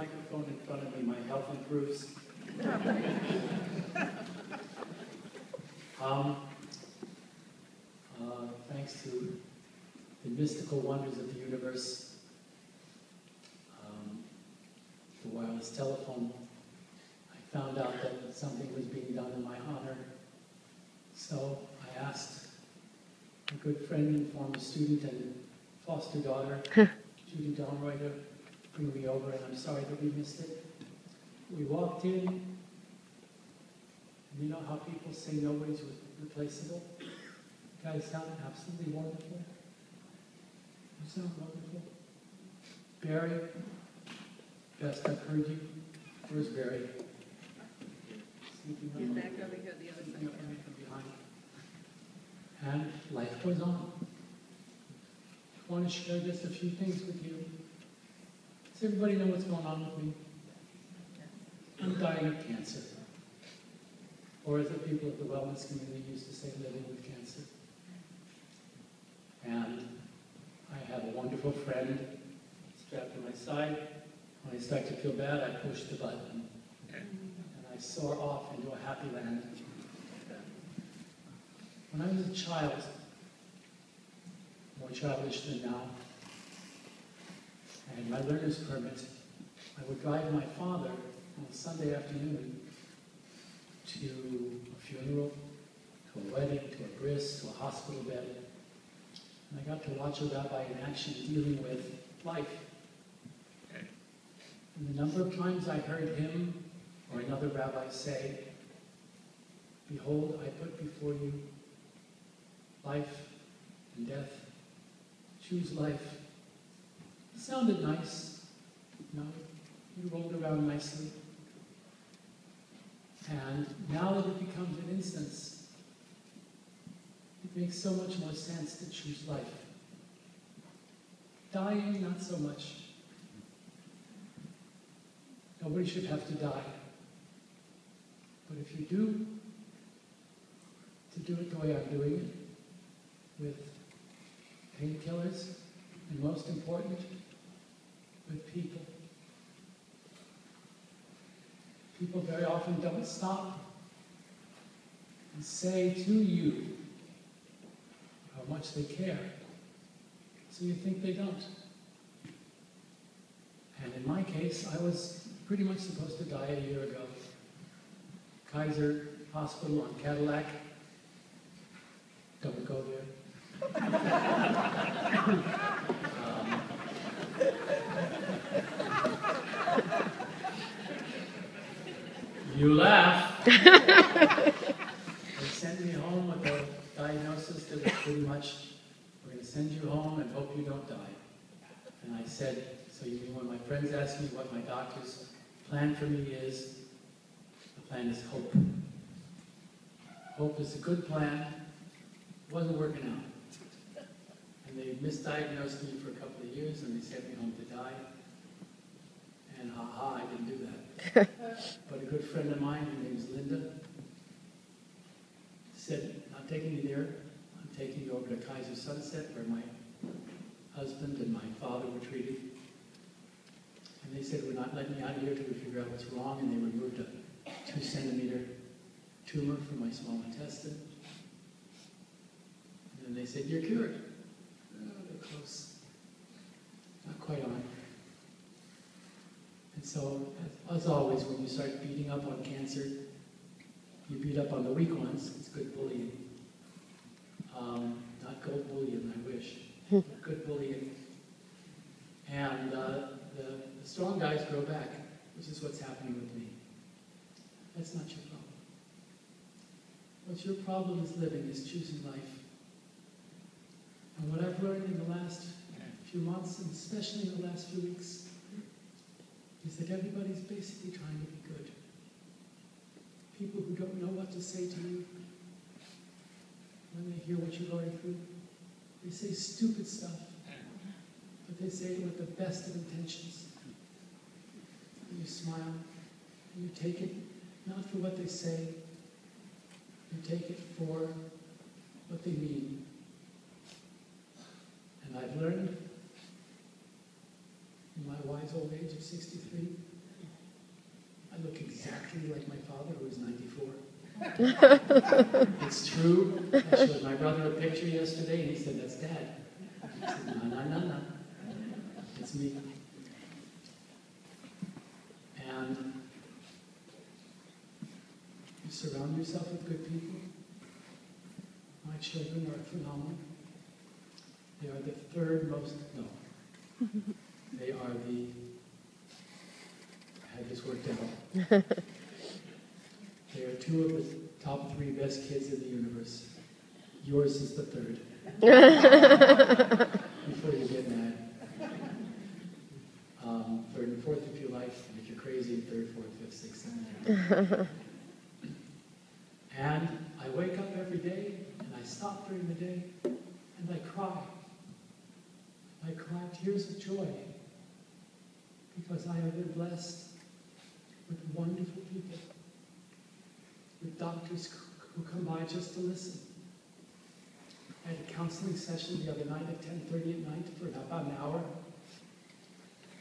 microphone in front of me, my health improves. Thanks to the mystical wonders of the universe, the wireless telephone, I found out that something was being done in my honor. So I asked a good friend and former student and foster daughter, Judy Donreuter, bring me over, and I'm sorry that we missed it. We walked in, and you know how people say nobody's replaceable? You guys sound absolutely wonderful. You sound wonderful. Barry, best I've heard you. Where's Barry? He's back over here the other side. Behind. And life goes on. I want to share just a few things with you. Does everybody know what's going on with me? I'm dying of cancer. Or as the people of the wellness community used to say, living with cancer. And I have a wonderful friend strapped to my side. When I start to feel bad, I push the button. And I soar off into a happy land. When I was a child, more childish than now, and my learner's permit, I would drive my father on a Sunday afternoon to a funeral, to a wedding, to a bris, to a hospital bed. And I got to watch a rabbi in action dealing with life. And the number of times I heard him or another rabbi say, "Behold, I put before you life and death. Choose life." It sounded nice. You know, you rolled around nicely. And now that it becomes an instance, it makes so much more sense to choose life. Dying, not so much. Nobody should have to die. But if you do, to do it the way I'm doing it, with painkillers, and most important, with people. People very often don't stop and say to you how much they care, so you think they don't. And in my case, I was pretty much supposed to die a year ago. Kaiser Hospital on Cadillac. Don't go there. You laugh. They sent me home with a diagnosis that was pretty much, we're going to send you home and hope you don't die. And I said, so you mean when my friends ask me what my doctor's plan for me is, the plan is hope. Hope is a good plan. It wasn't working out. And they misdiagnosed me for a couple of years and they sent me home to die. And I didn't do that. But a good friend of mine, her name is Linda, said, "I'm taking you there. I'm taking you over to Kaiser Sunset, where my husband and my father were treated." And they said, "We're not letting you out of here until we figure out what's wrong." And they removed a 2-centimeter tumor from my small intestine. And then they said, "You're cured." Oh, they're close. Not quite on. And so, as always, when you start beating up on cancer, you beat up on the weak ones. It's good bullying. Not gold bullion, I wish. Good bullying. And the strong guys grow back, which is what's happening with me. That's not your problem. What your problem is living is choosing life. And what I've learned in the last few months, and especially in the last few weeks, is that everybody's basically trying to be good. People who don't know what to say to you, when they hear what you're going through, they say stupid stuff, but they say it with the best of intentions. And you smile, and you take it not for what they say, you take it for what they mean. And I've learned in my wise old age of 63, I look exactly like my father, who is 94. It's true. I showed my brother a picture yesterday, and he said, "That's Dad." I said, No. It's me. And you surround yourself with good people. My children are phenomenal. They are the third most, no. They are the, I had this worked out. They are two of the top 3 best kids in the universe. Yours is the third. Before you get mad. Third and fourth if you like, and if you're crazy, third, fourth, fifth, sixth, seventh. And I wake up every day, and I stop during the day, and I cry. I cry tears of joy, because I have been blessed with wonderful people, with doctors who come by just to listen. I had a counseling session the other night at 10:30 at night for about an hour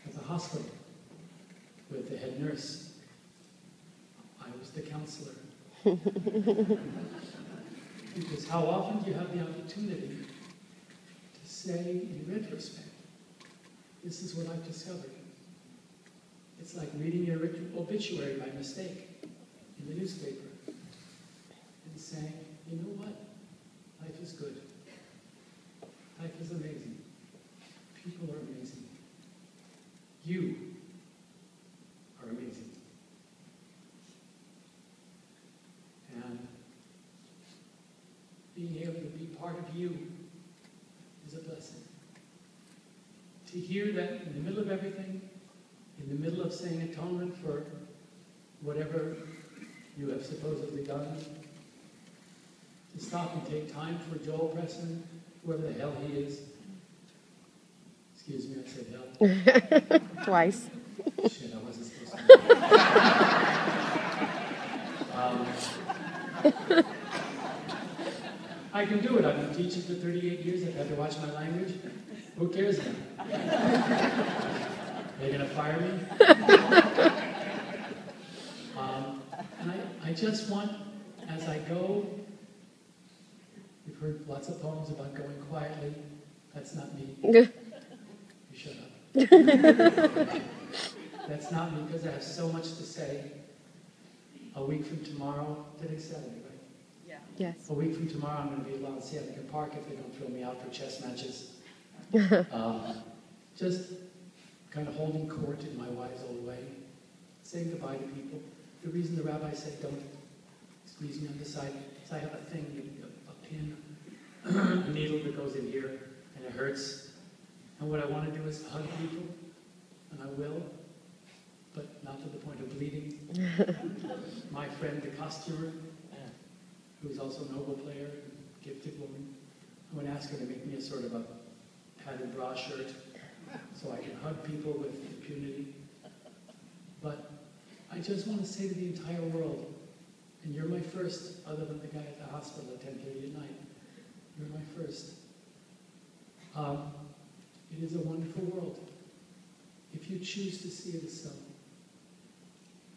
at the hospital with the head nurse. I was the counselor. Because how often do you have the opportunity to say, in retrospect, this is what I've discovered. It's like reading your obituary by mistake in the newspaper and saying, you know what? Life is good. Life is amazing. People are amazing. You are amazing. And being able to be part of you is a blessing. To hear that in the middle of everything, in the middle of saying atonement for whatever you have supposedly done, to stop and take time for Joel Pressman, whoever the hell he is. Excuse me, I said hell. Twice. Shit, I wasn't supposed to. I can do it. I've been teaching for 38 years. I've had to watch my language. Who cares now? They're going to fire me? And I just want, as I go, you've heard lots of poems about going quietly. That's not me. You shut up. That's not me, because I have so much to say. A week from tomorrow, today's Saturday, right? Yeah. Yes. A week from tomorrow, I'm going to be at Seneca Park if they don't throw me out for chess matches. Just kind of holding court in my wise old way, saying goodbye to people. The reason the rabbis say don't squeeze me on the side is I have a thing, a pin, a needle that goes in here, and it hurts. And what I want to do is hug people, and I will, but not to the point of bleeding. My friend, the costumer, who's also a Nobel player, gifted woman, I'm going to ask her to make me a sort of a padded bra shirt so I can hug people with impunity. But I just want to say to the entire world, and you're my first, other than the guy at the hospital at 10:30 at night, you're my first. It is a wonderful world. If you choose to see it as so,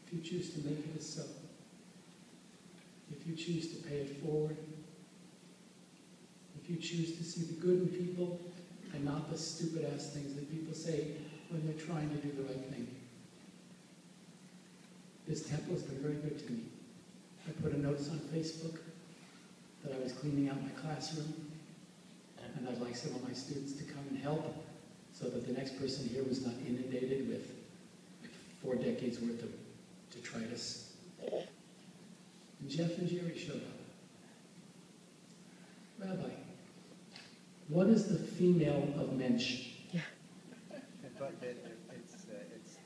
if you choose to make it as so, if you choose to pay it forward, if you choose to see the good in people and not the stupid-ass things that people say when they're trying to do the right thing. This temple has been very good to me. I put a notice on Facebook that I was cleaning out my classroom, and I'd like some of my students to come and help so that the next person here was not inundated with 4 decades worth of detritus. And Jeff and Jerry showed up. Rabbi, what is the female of mensch? It's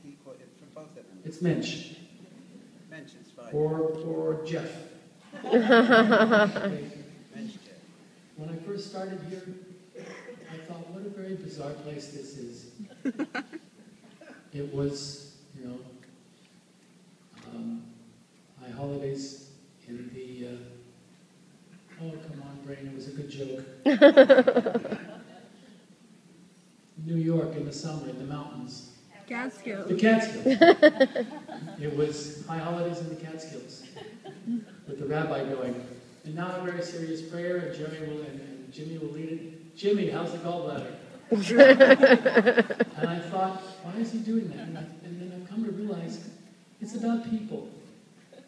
equal. It's from both of them. It's mensch. Mensch is fine. Or Jeff. Mensch, Jeff. When I first started here, I thought, what a very bizarre place this is. It was, my holidays in the, oh, come on, brain, it was a good joke. New York in the summer, in the mountains. Catskills. The Catskills. It was high holidays in the Catskills, with the rabbi going, and now a very serious prayer, and Jimmy will lead it. Jimmy, how's the gallbladder? And I thought, why is he doing that? And then I've come to realize it's about people.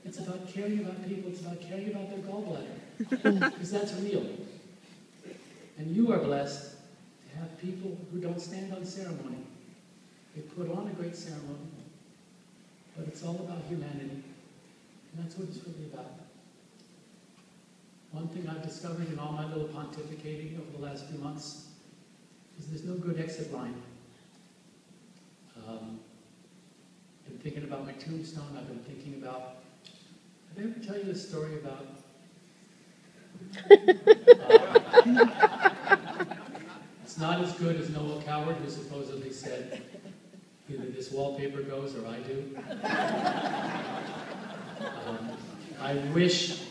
It's about caring about people. It's about caring about their gallbladder, because that's real. And you are blessed to have people who don't stand on ceremony. They put on a great ceremony, but it's all about humanity. And that's what it's really about. One thing I've discovered in all my little pontificating over the last few months is there's no good exit line. I've been thinking about my tombstone. I've been thinking about, did I ever tell you the story about it's not as good as Noel Coward, who supposedly said, either this wallpaper goes or I do. I wish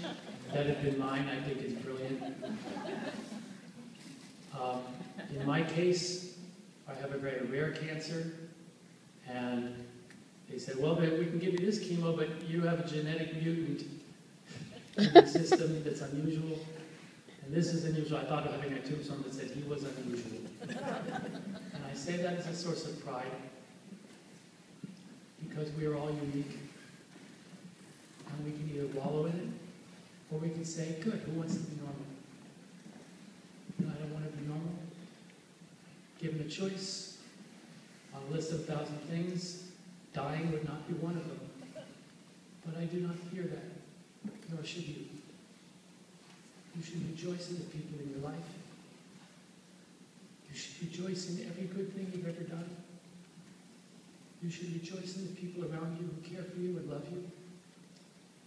that had been mine. I think it's brilliant. In my case, I have a very rare cancer, and they said, well, we can give you this chemo, but you have a genetic mutant in the system that's unusual, and this is unusual. I thought of having a tombstone that said he was unusual. And I say that as a source of pride, because we are all unique, and we can either wallow in it, or we can say, good, who wants to be normal? I don't want to be normal. Given a choice, on a list of 1,000 things, dying would not be one of them. But I do not fear that, nor should you. You should rejoice in the people in your life. You should rejoice in every good thing you've ever done. You should rejoice in the people around you who care for you and love you.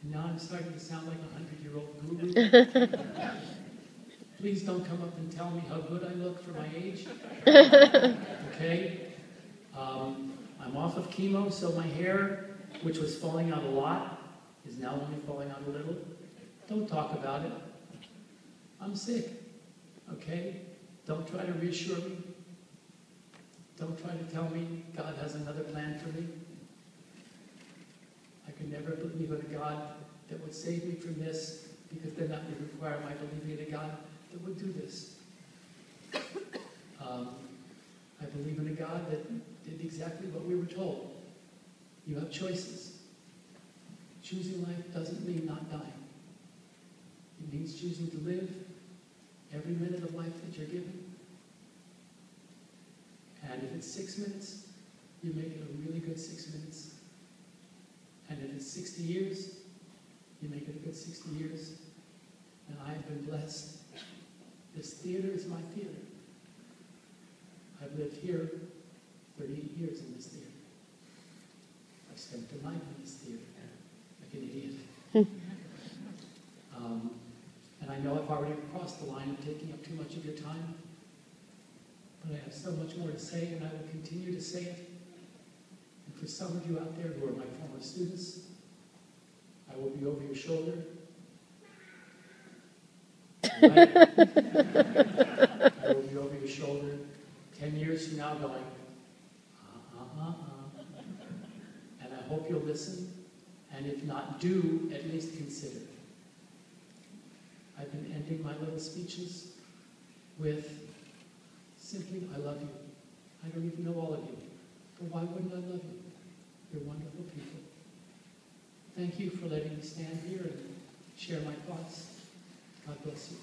And now I'm starting to sound like a 100-year-old guru. Please don't come up and tell me how good I look for my age. Okay? I'm off of chemo, so my hair, which was falling out a lot, is now only falling out a little. Don't talk about it. I'm sick. Okay? Don't try to reassure me. Don't try to tell me God has another plan for me. I could never believe in a God that would save me from this, because then that would require my believing in a God that would do this. I believe in a God that did exactly what we were told. You have choices. Choosing life doesn't mean not dying. It means choosing to live every minute of life that you're given. And if it's 6 minutes, you make it a really good 6 minutes. And if it's 60 years, you make it a good 60 years. And I have been blessed. This theater is my theater. I've lived here 38 years in this theater. I've spent the night in this theater, like an idiot. And I know I've already crossed the line of taking up too much of your time, but I have so much more to say, and I will continue to say it. And for some of you out there who are my former students, I will be over your shoulder. Right? I will be over your shoulder 10 years from now going, and I hope you'll listen, and if not do, at least consider. I've been ending my little speeches with simply, I love you. I don't even know all of you, but why wouldn't I love you? You're wonderful people. Thank you for letting me stand here and share my thoughts. God bless you.